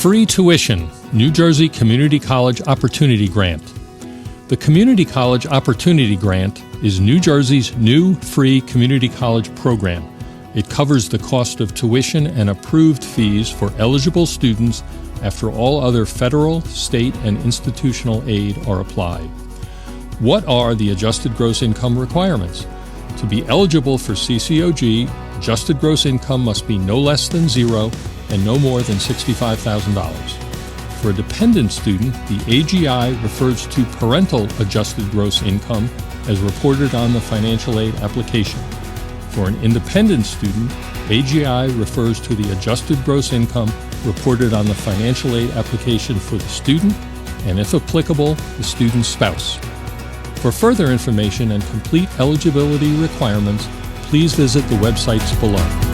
Free Tuition, New Jersey Community College Opportunity Grant. The Community College Opportunity Grant is New Jersey's new free community college program. It covers the cost of tuition and approved fees for eligible students after all other federal, state, and institutional aid are applied. What are the adjusted gross income requirements? To be eligible for CCOG, adjusted gross income must be no less than zero and no more than $65,000. For a dependent student, the AGI refers to parental adjusted gross income as reported on the financial aid application. For an independent student, AGI refers to the adjusted gross income reported on the financial aid application for the student and, if applicable, the student's spouse. For further information and complete eligibility requirements, please visit the websites below.